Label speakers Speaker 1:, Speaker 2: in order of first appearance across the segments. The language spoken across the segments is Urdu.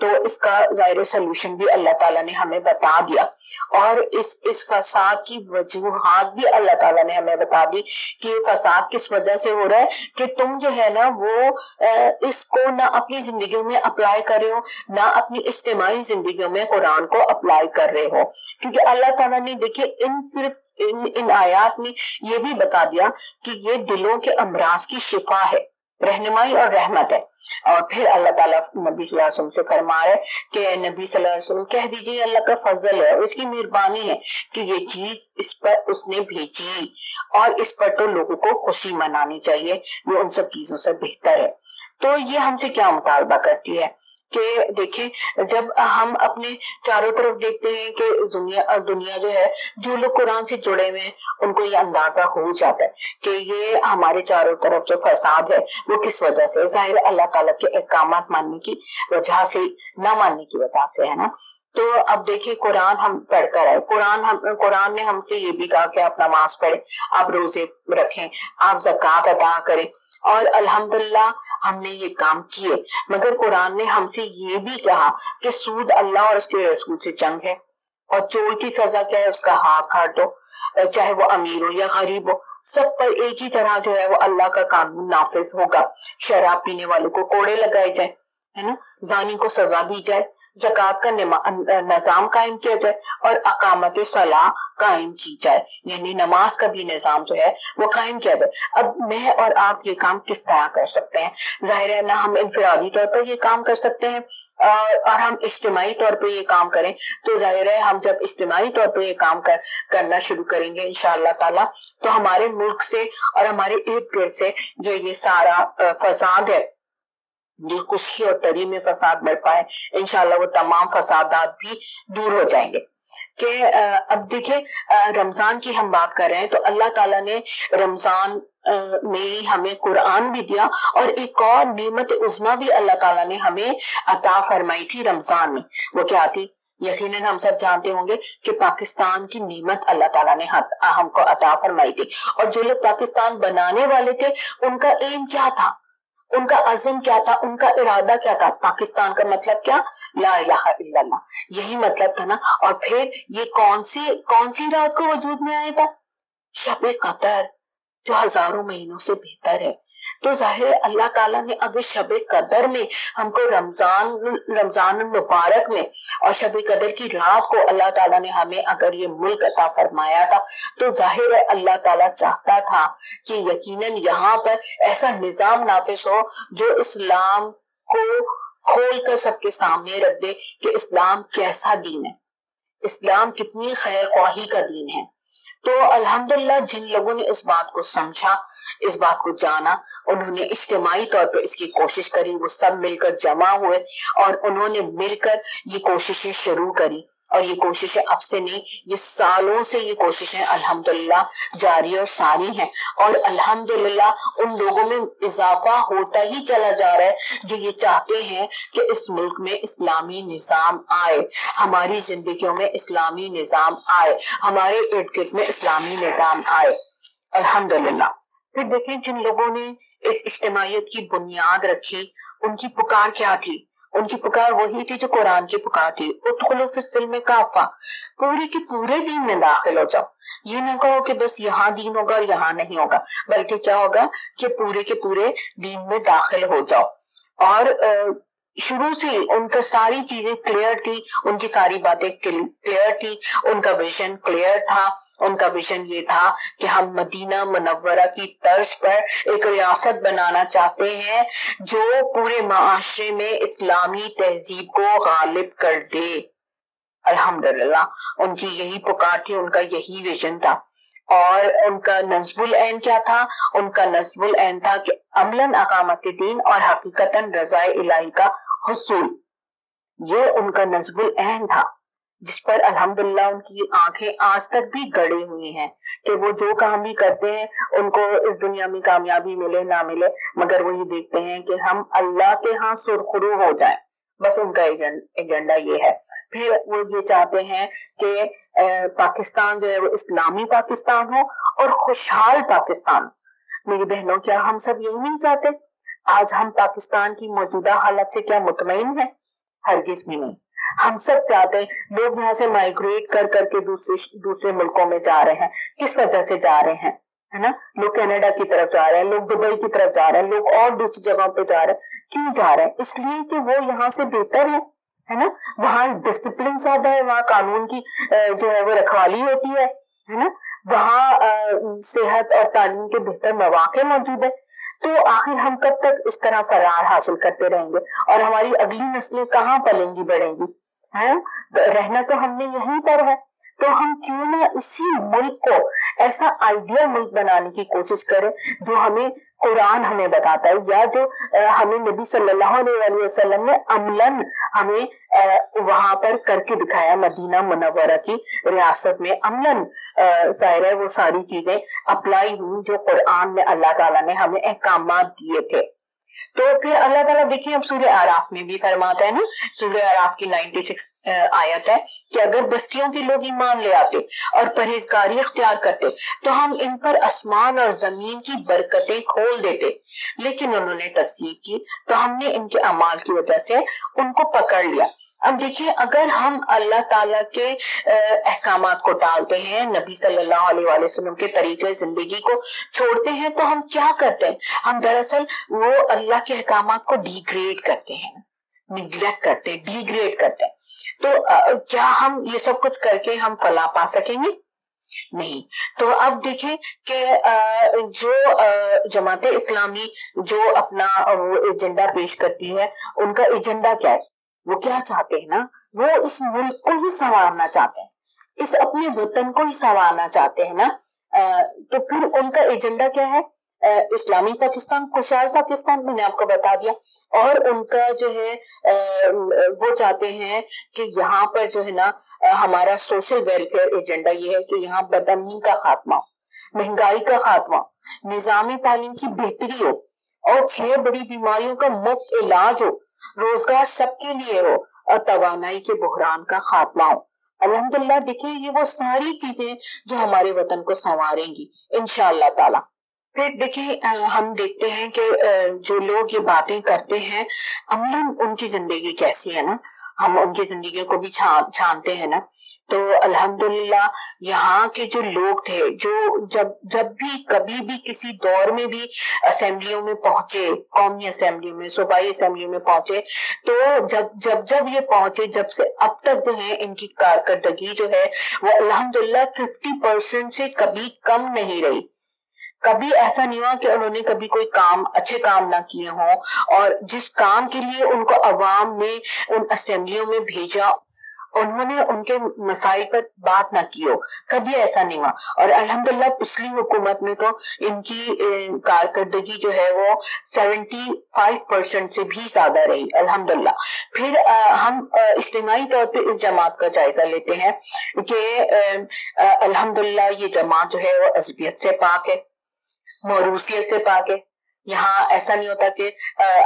Speaker 1: تو اس کا ظاہر سلوشن بھی اللہ تعالیٰ نے ہمیں بتا دیا، اور اس فساد کی وجوہات بھی اللہ تعالیٰ نے ہمیں بتا دی کہ یہ فساد کس وجہ سے ہو رہا ہے، کہ تم جو ہے نا وہ اس کو نہ اپنی زندگیوں میں اپلائی کر رہے ہو، نہ اپنی اجتماعی زندگیوں میں قرآن کو اپلائی کر رہے ہو. کیونکہ اللہ تعالیٰ نے دیکھیے ان آیات میں یہ بھی بتا دیا کہ یہ دلوں کے امراض کی شفا ہے، رہنمائی اور رحمت ہے. اور پھر اللہ تعالیٰ نبی صلی اللہ علیہ وسلم سے فرما رہے کہ نبی صلی اللہ علیہ وسلم کہہ دیجیے اللہ کا فضل ہے، اس کی مہربانی ہے کہ یہ چیز اس پر اس نے بھیجی، اور اس پر تو لوگوں کو خوشی منانی چاہیے، یہ ان سب چیزوں سے بہتر ہے. تو یہ ہم سے کیا مطالبہ کرتی ہے کہ دیکھیں جب ہم اپنے چاروں طرف دیکھتے ہیں کہ دنیا جو ہے، جو لوگ قرآن سے جڑے ہوئے ہیں ان کو یہ اندازہ ہو جاتا ہے کہ یہ ہمارے چاروں طرف جو فساد ہے وہ کس وجہ سے، ظاہر اللہ تعالیٰ کے احکامات ماننے کی وجہ سے، نہ ماننے کی وجہ سے ہے نا. تو اب دیکھیں قرآن ہم پڑھ کر آئے، قرآن نے ہم سے یہ بھی کہا کہ آپ نماز پڑھیں، آپ روزے رکھیں، آپ زکوٰۃ ادا کریں، اور الحمدللہ ہم نے یہ کام کیے. مگر قرآن نے ہم سے یہ بھی کہا کہ سود اللہ اور اس کے رسول سے جنگ ہے، اور چور کی سزا کیا ہے، اس کا ہاتھ کاٹ دو، چاہے وہ امیر ہو یا غریب ہو، سب پر ایک ہی طرح جو ہے وہ اللہ کا قانون نافذ ہوگا. شراب پینے والوں کو کوڑے لگائے جائیں، ہے نا، زانی کو سزا دی جائے، زکوٰۃ کا نظام قائم کیا جائے، اور اقامت صلاح قائم کی جائے، یعنی نماز کا بھی نظام جو ہے وہ قائم کیا جائے. اب میں اور آپ یہ کام کس طرح کر سکتے ہیں؟ ظاہر ہے نہ ہم انفرادی طور پر یہ کام کر سکتے ہیں، اور ہم اجتماعی طور پہ یہ کام کریں تو ظاہر ہے ہم جب اجتماعی طور پہ یہ کام کرنا شروع کریں گے انشاءاللہ تعالی، تو ہمارے ملک سے اور ہمارے ارد گرد سے جو یہ سارا فساد ہے، جو خشکی اور تری میں فساد برپا ہے، انشاءاللہ وہ تمام فسادات بھی دور ہو جائیں گے. کہ اب دیکھیں رمضان کی ہم بات کر رہے ہیں، تو اللہ تعالیٰ نے رمضان میں ہمیں قرآن بھی دیا، اور ایک اور نعمت عظمیٰ بھی اللہ تعالیٰ نے ہمیں عطا فرمائی تھی رمضان میں. وہ کیا تھی؟ یقیناً ہم سب جانتے ہوں گے کہ پاکستان کی نعمت اللہ تعالیٰ نے ہم کو عطا فرمائی تھی. اور جو لوگ پاکستان بنانے والے تھے ان کا ایم کیا تھا، ان کا عزم کیا تھا، ان کا ارادہ کیا تھا؟ پاکستان کا مطلب کیا؟ لا الہ الا اللہ، یہی مطلب تھا نا. اور پھر یہ کون سی رات کو وجود میں آئے گا؟ شب قدر، جو ہزاروں مہینوں سے بہتر ہے. تو ظاہر ہے اللہ تعالیٰ نے اگر شب قدر میں ہم کو رمضان المبارک میں اور شب قدر کی رات کو اللہ تعالیٰ نے ہمیں اگر یہ ملک عطا فرمایا تھا، تو ظاہر ہے اللہ تعالیٰ چاہتا تھا کہ یقیناً یہاں پر ایسا نظام نافذ ہو جو اسلام کو کھول کر سب کے سامنے رکھ دے کہ اسلام کیسا دین ہے، اسلام کتنی خیر خواہی کا دین ہے. تو الحمدللہ جن لوگوں نے اس بات کو سمجھا، اس بات کو جانا، انہوں نے اجتماعی طور پر اس کی کوشش کری، وہ سب مل کر جمع ہوئے اور انہوں نے مل کر یہ کوششیں شروع کری. اور یہ کوششیں اب سے نہیں، یہ سالوں سے یہ کوششیں الحمدللہ جاری اور ساری ہیں. اور الحمدللہ ان لوگوں میں اضافہ ہوتا ہی چلا جا رہا ہے جو یہ چاہتے ہیں کہ اس ملک میں اسلامی نظام آئے، ہماری زندگیوں میں اسلامی نظام آئے، ہمارے ارد گرد میں اسلامی نظام آئے الحمدللہ. پھر دیکھیں جن لوگوں نے اس اجتماعیت کی بنیاد رکھی، ان کی پکار کیا تھی؟ ان کی پکار وہی تھی جو قرآن کی پکار تھی، ادخلوا فی السلم کافہ، پورے کے پورے دین میں داخل ہو جاؤ. یہ نہ کہو کہ بس یہاں دین ہوگا اور یہاں نہیں ہوگا، بلکہ کیا ہوگا کہ پورے کے پورے دین میں داخل ہو جاؤ. اور شروع سے ان کا ساری چیزیں کلیئر تھی، ان کی ساری باتیں کلیئر تھی، ان کا ویژن کلیئر تھا. ان کا ویژن یہ تھا کہ ہم مدینہ منورہ کی طرز پر ایک ریاست بنانا چاہتے ہیں جو پورے معاشرے میں اسلامی تہذیب کو غالب کر دے. الحمدللہ ان کی یہی پکار تھی، ان کا یہی ویژن تھا. اور ان کا نصب العین کیا تھا؟ ان کا نصب العین تھا کہ عملاً اقامت دین اور حقیقتاً رضا الہی کا حصول. یہ ان کا نصب العین تھا جس پر الحمدللہ ان کی آنکھیں آج تک بھی گڑی ہوئی ہیں کہ وہ جو کام بھی کرتے ہیں ان کو اس دنیا میں کامیابی ملے نہ ملے، مگر وہ یہ دیکھتے ہیں کہ ہم اللہ کے ہاں سرخرو ہو جائیں. بس ان کا ایجنڈا یہ ہے. پھر وہ یہ چاہتے ہیں کہ پاکستان جو ہے وہ اسلامی پاکستان ہو اور خوشحال پاکستان. میری بہنوں، کیا ہم سب یہی نہیں چاہتے؟ آج ہم پاکستان کی موجودہ حالت سے کیا مطمئن ہیں؟ ہرگز بھی نہیں. ہم سب چاہتے ہیں, لوگ یہاں سے مائگریٹ کر کر کے دوسرے ملکوں میں جا رہے ہیں. کس وجہ سے جا رہے ہیں, ہے نا؟ لوگ کینیڈا کی طرف جا رہے ہیں, لوگ دبئی کی طرف جا رہے ہیں, لوگ اور دوسری جگہوں پہ جا رہے ہیں. کیوں جا رہے ہیں؟ اس لیے کہ وہ یہاں سے بہتر ہے نا. وہاں ڈسپلن زیادہ ہے, وہاں قانون کی جو ہے وہ رکھوالی ہوتی ہے نا. وہاں صحت اور تعلیم کے بہتر مواقع موجود ہے. تو آخر ہم کب تک اس طرح فرار حاصل کرتے رہیں گے, اور ہماری اگلی نسلیں کہاں پلیں گی بڑھیں گی؟ رہنا تو ہم نے یہیں پر ہے. تو ہم کیوں نہ اسی ملک کو ایسا آئیڈیل ملک بنانے کی کوشش کریں جو ہمیں قرآن ہمیں بتاتا ہے, یا جو ہمیں نبی صلی اللہ علیہ وسلم نے عملاً ہمیں وہاں پر کر کے دکھایا. مدینہ منورہ کی ریاست میں عملاً ظاہر ہے وہ ساری چیزیں اپلائی ہوئی جو قرآن میں اللہ تعالیٰ نے ہمیں احکامات دیے تھے. تو پھر اللہ تعالیٰ دیکھیں اب سورہ اعراف میں بھی فرماتا ہے نا, سورہ اعراف کی 96 آیت ہے کہ اگر بستیوں کے لوگ ایمان لے آتے اور پرہیزگاری اختیار کرتے تو ہم ان پر آسمان اور زمین کی برکتیں کھول دیتے, لیکن انہوں نے تکذیب کی تو ہم نے ان کے اعمال کی وجہ سے ان کو پکڑ لیا. اب دیکھیں, اگر ہم اللہ تعالیٰ کے احکامات کو ٹالتے ہیں, نبی صلی اللہ علیہ وسلم کے طریقے زندگی کو چھوڑتے ہیں, تو ہم کیا کرتے ہیں؟ ہم دراصل وہ اللہ کے احکامات کو ڈیگریڈ کرتے ہیں, نیگلیکٹ کرتے ہیں, ڈیگریڈ کرتے ہیں. تو کیا ہم یہ سب کچھ کر کے ہم فلاح پا سکیں گے؟ نہیں. تو اب دیکھیں کہ جو جماعت اسلامی جو اپنا ایجنڈا پیش کرتی ہے, ان کا ایجنڈا کیا ہے؟ وہ کیا چاہتے ہیں نا, وہ اس ملک کو ہی سنوارنا چاہتے ہیں, اس اپنے وطن کو ہی سنوارنا چاہتے ہیں نا. تو پھر ان کا ایجنڈا کیا ہے؟ اسلامی پاکستان, خوشحال پاکستان, میں نے آپ کو بتا دیا. اور ان کا جو ہے وہ چاہتے ہیں کہ یہاں پر جو ہے نا ہمارا سوشل ویلفیئر ایجنڈا یہ ہے کہ یہاں بدامنی کا خاتمہ, مہنگائی کا خاتمہ, نظامی تعلیم کی بہتری ہو, اور 6 بڑی بیماریوں کا مفت علاج ہو, روزگار سب کے لیے ہو, اور توانائی کے بحران کا خاتمہ ہو. الحمدللہ دیکھیں یہ وہ ساری چیزیں جو ہمارے وطن کو سنواریں گی انشاءاللہ تعالی. پھر دیکھیں ہم دیکھتے ہیں کہ جو لوگ یہ باتیں کرتے ہیں عملاً ان کی زندگی کیسی ہے نا, ہم ان کی زندگیوں کو بھی چھانتے ہیں نا. تو الحمدللہ یہاں کے جو لوگ تھے, جو جب بھی کبھی بھی کسی دور میں بھی اسمبلیوں میں پہنچے, قومی اسمبلیوں میں, صوبائی اسمبلیوں میں پہنچے, تو جب یہ پہنچے, جب سے اب تک جو ہے ان کی کارکردگی جو ہے وہ الحمدللہ 50% سے کبھی کم نہیں رہی. کبھی ایسا نہیں ہوا کہ انہوں نے کبھی کوئی اچھے کام نہ کیے ہوں, اور جس کام کے لیے ان کو عوام نے ان اسمبلیوں میں بھیجا انہوں نے ان کے مسائل پر بات نہ کی ہو, کبھی ایسا نہیں ہوا. اور الحمدللہ پچھلی حکومت میں تو ان کی کارکردگی جو ہے وہ 75% سے بھی زیادہ رہی الحمدللہ. پھر ہم اجتماعی طور پہ اس جماعت کا جائزہ لیتے ہیں کہ الحمدللہ یہ جماعت جو ہے وہ عصبیت سے پاک ہے, موروثیت سے پاک ہے. یہاں ایسا نہیں ہوتا کہ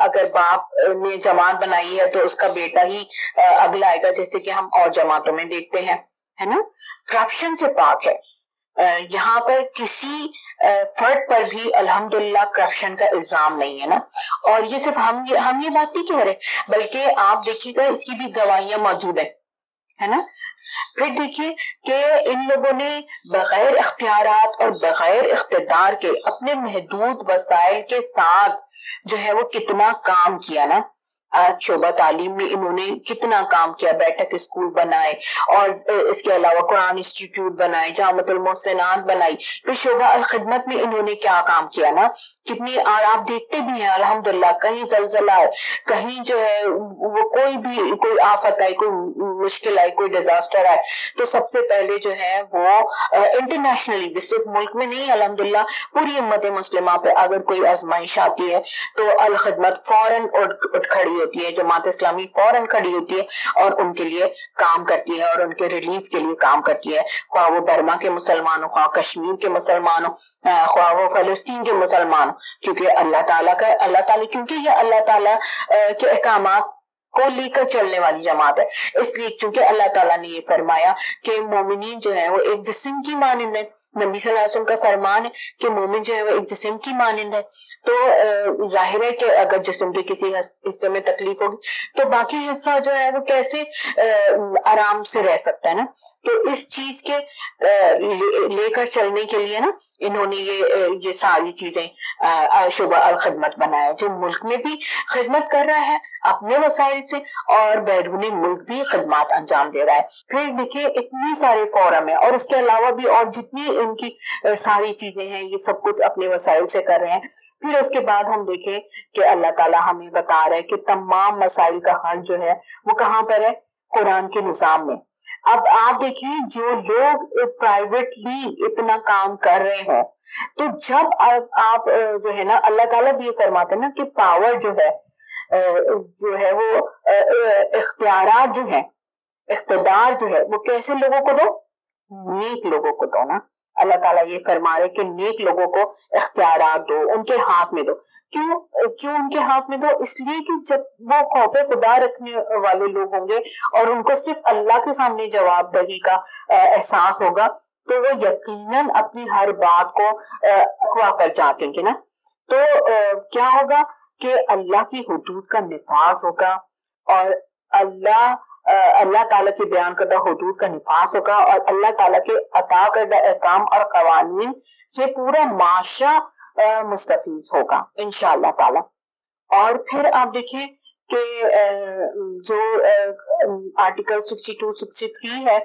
Speaker 1: اگر باپ نے جماعت بنائی ہے تو اس کا بیٹا ہی اگلا آئے گا, جیسے کہ ہم اور جماعتوں میں دیکھتے ہیں, ہے نا. کرپشن سے پاک ہے. یہاں پر کسی فرد پر بھی الحمدللہ کرپشن کا الزام نہیں ہے نا. اور یہ صرف ہم یہ بات نہیں کہہ رہے, بلکہ آپ دیکھیے گا اس کی بھی گواہیاں موجود ہیں, ہے نا. پھر دیکھیے کہ ان لوگوں نے بغیر اختیارات اور بغیر اقتدار کے اپنے محدود وسائل کے ساتھ جو ہے وہ کتنا کام کیا نا. آج شعبہ تعلیم میں انہوں نے کتنا کام کیا, بیٹھک اسکول بنائے, اور اس کے علاوہ قرآن انسٹیٹیوٹ بنائے, جامعۃ المحسنات بنائی. پھر شعبہ الخدمت میں انہوں نے کیا کام کیا نا, کتنی, اور آپ دیکھتے بھی ہیں الحمدللہ کہیں زلزلہ ہے, کہیں جو ہے وہ کوئی آفت آئی, کوئی مشکل آئی, کوئی ڈیزاسٹر آئے, تو سب سے پہلے جو ہے وہ انٹرنیشنلی, صرف ملک میں نہیں, الحمدللہ پوری امت مسلمہ پہ اگر کوئی آزمائش آتی ہے تو الخدمت فوراً اٹھ کھڑی ہوتی ہے, جماعت اسلامی فوراً کھڑی ہوتی ہے اور ان کے لیے کام کرتی ہے, اور ان کے ریلیف کے لیے کام کرتی ہے, خواہ وہ برما کے مسلمان ہو, خواہ کشمیر کے مسلمان ہو, خواہ وہ فلسطین کے مسلمان, کیونکہ اللہ تعالیٰ کیونکہ یہ اللہ تعالیٰ کے احکامات کو لے کر چلنے والی جماعت ہے. اس لیے چونکہ اللہ تعالیٰ نے یہ فرمایا کہ مومنین جو ہے وہ ایک جسم کی مانند ہے, نبی صلی اللہ علیہ وسلم کا فرمان ہے کہ مومن جو ہے وہ ایک جسم کی مانند ہے, تو ظاہر ہے کہ اگر جسم کے کسی حصے میں تکلیف ہوگی تو باقی حصہ جو ہے وہ کیسے آرام سے رہ سکتا ہے نا. تو اس چیز کے لے کر چلنے کے لیے نا انہوں نے یہ ساری چیزیں شعبہ الخدمت بنایا، جو ملک میں بھی خدمت کر رہا ہے اپنے وسائل سے اور بیرونی ملک بھی خدمات انجام دے رہا ہے. پھر دیکھیے اتنے سارے فورم ہیں اور اس کے علاوہ بھی اور جتنی ان کی ساری چیزیں ہیں یہ سب کچھ اپنے وسائل سے کر رہے ہیں. پھر اس کے بعد ہم دیکھیں کہ اللہ تعالیٰ ہمیں بتا رہے ہیں کہ تمام مسائل کا حل جو ہے وہ کہاں پر ہے؟ قرآن کے نظام میں. اب آپ دیکھیں جو لوگ پرائیویٹلی اتنا کام کر رہے ہیں تو جب آپ جو ہے نا اللہ تعالیٰ بھی یہ فرماتے ہیں نا کہ پاور جو ہے وہ اختیارات جو ہیں، اقتدار جو ہے وہ کیسے لوگوں کو دو؟ نیک لوگوں کو دو نا. اللہ تعالیٰ یہ فرما رہے کہ نیک لوگوں کو اختیارات دو، ان کے ہاتھ میں دو. کیوں ان کے ہاتھ میں دو؟ اس لیے کہ جب وہ خوف خدا رکھنے والے لوگ ہوں گے اور ان کو صرف اللہ کے سامنے جواب دہی کا احساس ہوگا تو وہ یقیناً اپنی ہر بات کو اقوا پر جانچیں گے نا. تو کیا ہوگا کہ اللہ کی حدود کا نفاذ ہوگا اور اللہ تعالیٰ کے بیان کردہ حدود کا نفاذ ہوگا اور اللہ تعالیٰ کے عطا کردہ احکام اور قوانین سے پورا معاشرہ مستفیض ہوگا انشاءاللہ تعالیٰ. اور پھر آپ دیکھیں کہ جو آرٹیکل 62-63 ہے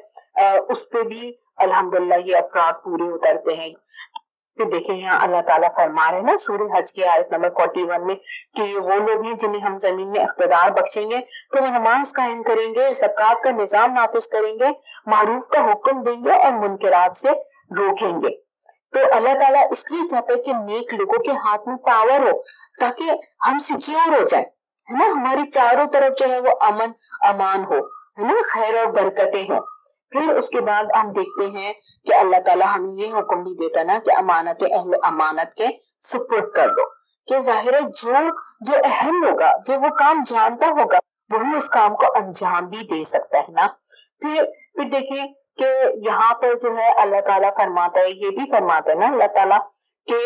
Speaker 1: اس پہ بھی الحمدللہ یہ افراد پورے اترتے ہیں. پھر دیکھیں یہاں اللہ تعالیٰ فرما رہے ہیں نا سورہ حج کی آیت نمبر 41 میں کہ وہ لوگ ہیں جنہیں ہم زمین میں اقتدار بخشیں گے تو وہ نماز قائم کریں گے، زکوٰۃ کا نظام نافذ کریں گے، معروف کا حکم دیں گے اور منکرات سے روکیں گے. تو اللہ تعالیٰ اس لیے چاہتا ہے کہ نیک لوگوں کے ہاتھ میں پاور ہو تاکہ ہم سیکیور ہو جائیں، ہے نا، ہماری چاروں طرف جو ہے وہ امن امان ہو، ہے نا، خیر اور برکتیں ہوں. پھر اس کے بعد ہم دیکھتے ہیں کہ اللہ تعالیٰ ہمیں یہ حکم بھی دیتا نا کہ امانت اہل امانت کے سپرد کر دو. کہ ظاہر ہے جو اہم ہوگا، جو وہ کام جانتا ہوگا وہی اس کام کو انجام بھی دے سکتا ہے نا. پھر دیکھیں کہ یہاں پر جو ہے اللہ تعالیٰ فرماتا ہے، یہ بھی فرماتا ہے نا اللہ تعالیٰ کہ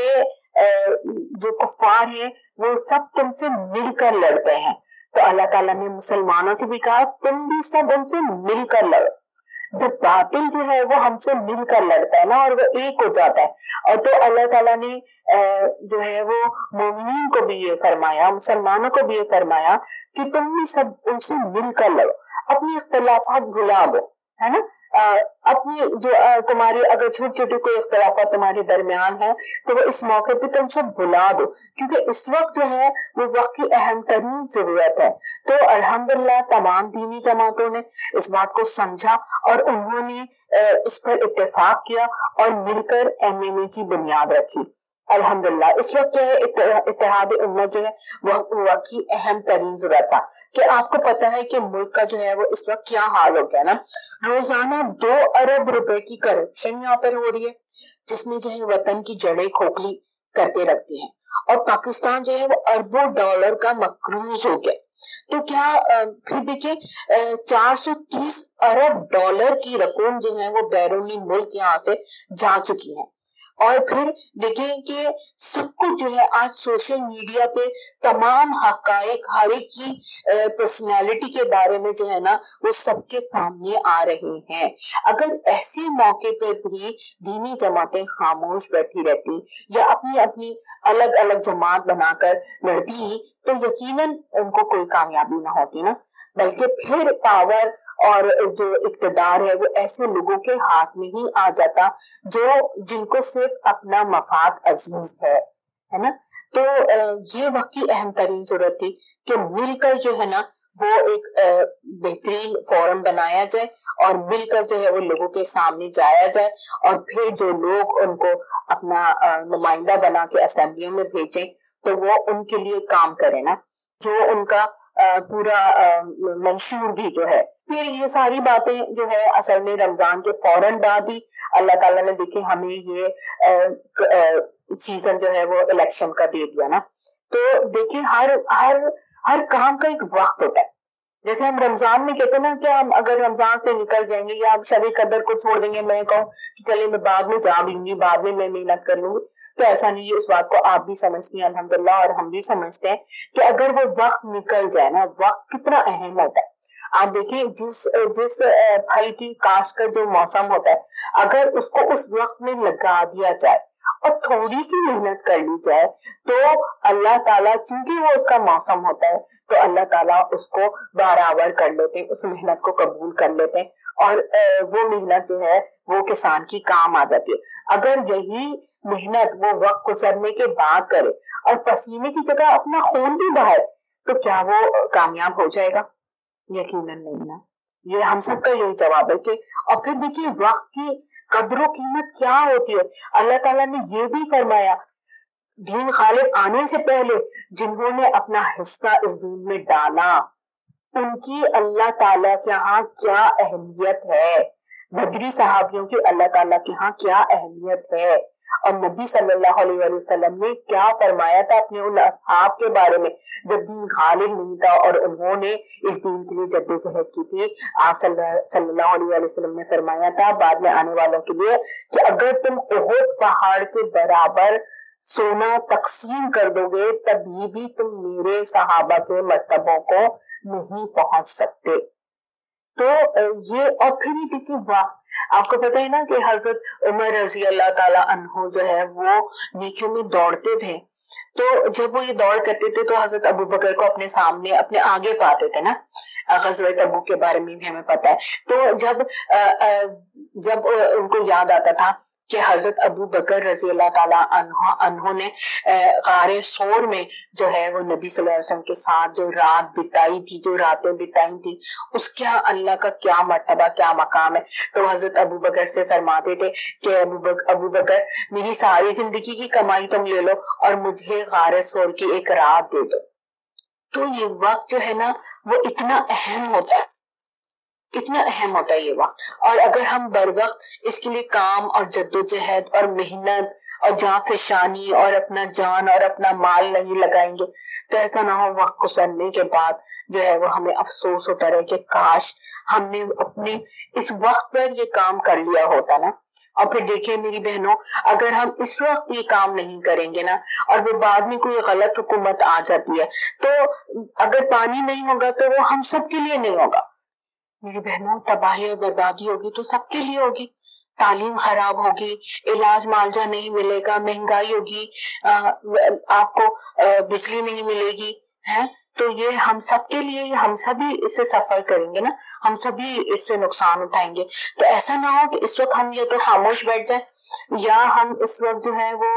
Speaker 1: جو کفار ہیں وہ سب تم سے مل کر لڑتے ہیں. تو اللہ تعالیٰ نے مسلمانوں سے بھی کہا تم بھی سب ان سے مل کر لڑو. جب باطل جو ہے وہ ہم سے مل کر لڑتا ہے نا اور وہ ایک ہو جاتا ہے، اور تو اللہ تعالیٰ نے جو ہے وہ مومنین کو بھی یہ فرمایا، مسلمانوں کو بھی یہ فرمایا کہ تم بھی سب ان سے مل کر لڑو، اپنی اختلافات بھلا دو، ہے نا. اپنی جو تمہاری اگر چھوٹی چھوٹی کوئی اختلافات تمہارے درمیان ہے تو وہ اس موقع پہ تم سب بھلا دو، کیونکہ اس وقت جو ہے وہ وقت کی اہم ترین ضرورت ہے. تو الحمدللہ تمام دینی جماعتوں نے اس بات کو سمجھا اور انہوں نے اس پر اتفاق کیا اور مل کر MNA کی بنیاد رکھی. الحمدللہ اس وقت جو ہے اتحاد امت جو ہے وہ وقت کی اہم ترین ضرورت تھا. کہ آپ کو پتا ہے کہ ملک کا جو ہے وہ اس وقت کیا حال ہو گیا نا، روزانہ 2 ارب روپے کی کرپشن یہاں پر ہو رہی ہے جس میں جو ہے وطن کی جڑیں کھوکھلی کرتے رکھتی ہیں اور پاکستان جو ہے وہ اربوں ڈالر کا مقروض ہو گیا. تو کیا پھر دیکھیں 430 ارب ڈالر کی رقم جو ہے وہ بیرونی ملک یہاں سے جا چکی ہے. اور پھر دیکھیں کہ سب کچھ جو ہے آج سوشل میڈیا پہ تمام حقائق ہر ایک کی پرسنالٹی کے بارے میں جو ہے نا وہ سب کے سامنے آ رہے ہیں. اگر ایسے موقع پہ بھی دینی جماعتیں خاموش بیٹھی رہتی یا اپنی الگ الگ جماعت بنا کر لڑتی تو یقیناً ان کو کوئی کامیابی نہ ہوتی نا، بلکہ پھر پاور اور جو اقتدار ہے وہ ایسے لوگوں کے ہاتھ میں ہی آ جاتا جن کو صرف اپنا مفاد عزیز ہے نا. تو یہ وقت کی اہم ترین ضرورت تھی کہ مل کر جو ہے نا وہ ایک بہترین فورم بنایا جائے اور مل کر جو ہے وہ لوگوں کے سامنے جایا جائے اور پھر جو لوگ ان کو اپنا نمائندہ بنا کے اسمبلیوں میں بھیجیں تو وہ ان کے لیے کام کرے نا، جو ان کا پورا منشور بھی جو ہے. پھر یہ ساری باتیں جو ہے اصل میں رمضان کے فوراً بعد ہی اللہ تعالیٰ نے دیکھیں ہمیں یہ سیزن جو ہے وہ الیکشن کا دے دیا نا. تو دیکھیں ہر کام کا ایک وقت ہوتا ہے. جیسے ہم رمضان میں کہتے ہیں نا کہ ہم اگر رمضان سے نکل جائیں گے یا ہم شب قدر کو چھوڑ دیں گے، میں کہوں کہ چلے میں بعد میں جا لوں گی، بعد میں محنت کر لوں گی، تو ایسا نہیں ہے، اس بات کو آپ بھی سمجھتی ہیں الحمدللہ اور ہم بھی سمجھتے ہیں کہ اگر وہ وقت نکل جائے نا، وقت کتنا اہم ہوتا ہے۔ آپ دیکھیں جس پھل کی کاشت کا جو موسم ہوتا ہے، اگر اس کو اس وقت میں لگا دیا جائے اور تھوڑی سی محنت کر لی جائے تو اللہ تعالیٰ، چونکہ وہ اس کا موسم ہوتا ہے، تو اللہ تعالیٰ اس کو برابر کر لیتے ہیں، اس محنت کو قبول کر لیتے ہیں، اور وہ محنت جو ہے وہ کسان کی کام آ جاتی ہے۔ اگر یہی محنت وہ وقت گزرنے کے بعد کرے اور پسینے کی جگہ اپنا خون بھی بہائے تو کیا وہ کامیاب ہو جائے گا؟ یقیناً نہیں نا۔ یہ ہم سب کا یہی جواب ہے کہ، اور پھر دیکھیے وقت کی قدر و قیمت کیا ہوتی ہے۔ اللہ تعالیٰ نے یہ بھی فرمایا دین غالب آنے سے پہلے جنہوں نے اپنا حصہ اس دین میں ڈالا ان کی اللہ تعالیٰ کے ہاں کیا اہمیت ہے، بدری صحابیوں کی اللہ تعالیٰ کے ہاں کیا اہمیت ہے، اور نبی صلی اللہ علیہ وسلم نے کیا فرمایا تھا اپنے ان اصحاب کے بارے میں جب دین غالب نہیں تھا اور انہوں نے اس دین کے لیے جدوجہد کی تھی۔ آپ صلی اللہ علیہ وسلم نے فرمایا تھا بعد میں آنے والوں کے لیے کہ اگر تم احد پہاڑ کے برابر سونا تقسیم کر دو گے تبھی بھی تم میرے صحابہ کے مرتبوں کو نہیں پہنچ سکتے۔ تو یہ، اور پھر یہ دیکھیے وقت، آپ کو پتہ ہے نا کہ حضرت عمر رضی اللہ تعالیٰ عنہ جو ہے وہ نیکیوں میں دوڑتے تھے، تو جب وہ یہ دوڑ کرتے تھے تو حضرت ابو بکر کو اپنے سامنے اپنے آگے پاتے تھے نا۔ غزوہ تبوک کے بارے میں بھی ہمیں پتا ہے، تو جب ان کو یاد آتا تھا کہ حضرت ابو بکر رضی اللہ تعالیٰ عنہ نے غار ثور میں جو ہے وہ نبی صلی اللہ علیہ وسلم کے ساتھ جو رات بتائی تھی، جو راتیں بتائی تھی، اس کا اللہ کا کیا مرتبہ، کیا مقام ہے۔ تو حضرت ابو بکر سے فرماتے تھے کہ ابو بکر میری ساری زندگی کی کمائی تم لے لو اور مجھے غار ثور کی ایک رات دے دو۔ تو یہ وقت جو ہے نا وہ اتنا اہم ہوتا ہے، اتنا اہم ہوتا ہے یہ وقت، اور اگر ہم بر وقت اس کے لیے کام اور جدوجہد اور محنت اور جان فشانی اور اپنا جان اور اپنا مال نہیں لگائیں گے تو ایسا نہ ہو وقت گزرنے کے بعد جو ہے وہ ہمیں افسوس ہوتا رہے کہ کاش ہم نے اپنے اس وقت پر یہ کام کر لیا ہوتا نا۔ اور پھر دیکھیں میری بہنوں، اگر ہم اس وقت یہ کام نہیں کریں گے نا اور وہ بعد میں کوئی غلط حکومت آ جاتی ہے تو اگر پانی نہیں ہوگا تو وہ ہم سب کے لیے نہیں ہوگا میری بہنوں، تباہی اور بربادی ہوگی تو سب کے لیے ہوگی، تعلیم خراب ہوگی، علاج معالجہ نہیں ملے گا، مہنگائی ہوگی، آپ کو بجلی نہیں ملے گی، ہے تو یہ ہم سب کے لیے، ہم سبھی اس سے سفر کریں گے نا، ہم سبھی اس سے نقصان اٹھائیں گے۔ تو ایسا نہ ہو کہ اس وقت ہم یہ تو خاموش بیٹھ جائیں یا ہم اس وقت جو ہے وہ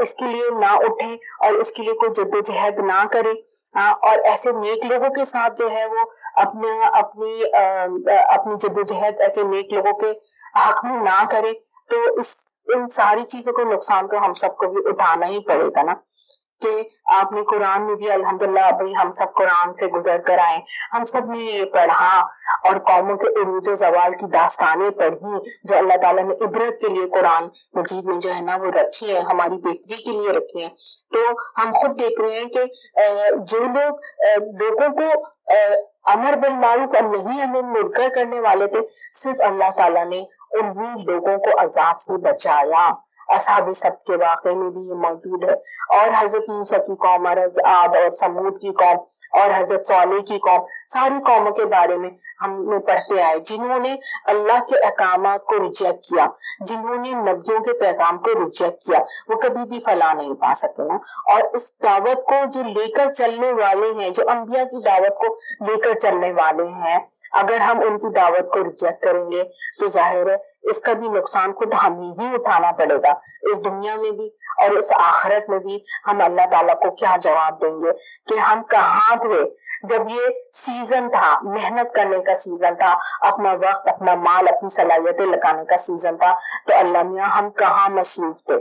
Speaker 1: اس کے لیے نہ اٹھیں اور اس کے لیے کوئی جدوجہد نہ کریں، اور ایسے نیک لوگوں کے ساتھ جو ہے وہ اپنی جدوجہد ایسے نیک لوگوں کے حق میں نہ کرے، تو ان ساری چیزوں کو نقصان تو ہم سب کو بھی اٹھانا ہی پڑے گا نا۔ کہ آپ نے قرآن میں بھی الحمدللہ، ابھی ہم سب قرآن سے گزر کر آئے، ہم سب نے یہ پڑھا اور قوموں کے عروج و زوال کی داستانیں پڑھی جو اللہ تعالیٰ نے عبرت کے لیے قرآن مجید میں جو ہے نا وہ رکھی ہے، ہماری بہتری کے لیے رکھی ہے۔ تو ہم خود دیکھ رہے ہیں کہ جو لوگ لوگوں کو امر بالمعروف اور نہی عن المنکر کرنے والے تھے، صرف اللہ تعالیٰ نے انہی لوگوں کو عذاب سے بچایا۔ اصحاب سبت کے واقعے میں بھی یہ موجود ہے، اور حضرت موسیٰ کی قوم اور عاد اور سمود کی قوم اور حضرت صالح کی قوم، ساری قوموں کے بارے میں ہم پڑھتے آئے جنہوں نے اللہ کے احکامات کو ریجیکٹ کیا، جنہوں نے نبیوں کے پیغام کو ریجیکٹ کیا، وہ کبھی بھی فلاح نہیں پا سکے نا۔ اور اس دعوت کو جو لے کر چلنے والے ہیں، جو انبیاء کی دعوت کو لے کر چلنے والے ہیں، اگر ہم ان کی دعوت کو ریجیکٹ کریں گے تو ظاہر ہے اس کا بھی نقصان خود ہمیں ہی اٹھانا پڑے گا، اس دنیا میں بھی اور اس آخرت میں بھی۔ ہم اللہ تعالیٰ کو کیا جواب دیں گے کہ ہم کہاں تھے جب یہ سیزن تھا، محنت کرنے کا سیزن تھا، اپنا وقت، اپنا مال، اپنی صلاحیتیں لگانے کا سیزن تھا، تو اللہ میاں ہم کہاں مصروف تھے۔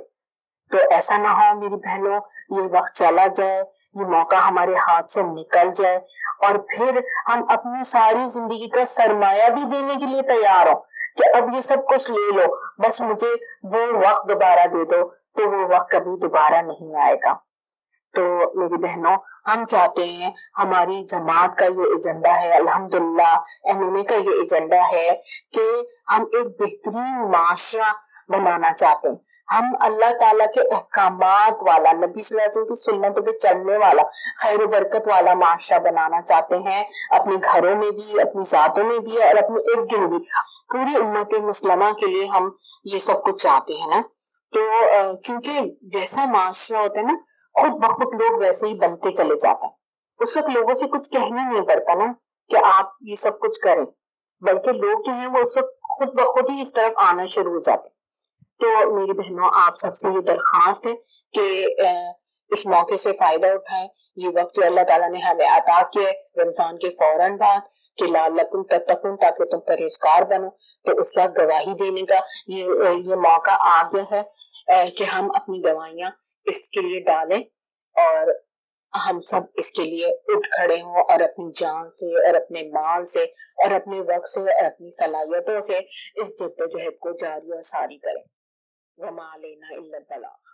Speaker 1: تو ایسا نہ ہو میری بہنوں یہ وقت چلا جائے، یہ موقع ہمارے ہاتھ سے نکل جائے اور پھر ہم اپنی ساری زندگی کا سرمایہ بھی دینے کے لیے تیار ہوں کہ اب یہ سب کچھ لے لو، بس مجھے وہ وقت دوبارہ دے دو، تو وہ وقت کبھی دوبارہ نہیں آئے گا۔ تو میری بہنوں، ہم چاہتے ہیں، ہماری جماعت کا یہ ایجنڈا ہے، الحمدللہ MNA کا یہ ایجنڈا ہے کہ ہم ایک بہترین معاشرہ بنانا چاہتے ہیں۔ ہم اللہ تعالیٰ کے احکامات والا، نبی صلی اللہ علیہ وسلم کی سنتوں پہ چلنے والا، خیر و برکت والا معاشرہ بنانا چاہتے ہیں، اپنے گھروں میں بھی، اپنی ذاتوں میں بھی اور اپنے ارد گرد بھی، پوری امت مسلمہ کے لیے ہم یہ سب کچھ چاہتے ہیں نا۔ تو کیونکہ جیسا معاشرہ ہوتا ہے نا، خود بخود لوگ ویسے ہی بنتے چلے جاتے ہیں، اس وقت لوگوں سے کچھ کہنا نہیں پڑتا نا کہ آپ یہ سب کچھ کریں، بلکہ لوگ جو ہیں وہ اس وقت خود بخود ہی اس طرف آنا شروع ہو جاتے ہیں۔ تو میری بہنوں، آپ سب سے یہ درخواست ہے کہ اس موقع سے فائدہ اٹھائیں، یہ وقت جو اللہ تعالیٰ نے ہمیں عطا کیا ہے رمضان کے فوراً بعد، کہ لعلکم تتقون، تاکہ تم پرہیزگار بنو، تو اس وقت گواہی دینے کا یہ موقع آ گیا ہے کہ ہم اپنی گواہیاں اس کے لیے ڈالیں، اور ہم سب اس کے لیے اٹھ کھڑے ہوں، اور اپنی جان سے اور اپنے مال سے اور اپنے وقت سے اور اپنی صلاحیتوں سے اس جدوجہد کو جاری اور ساری کریں۔ وما علینا الا البلاغ۔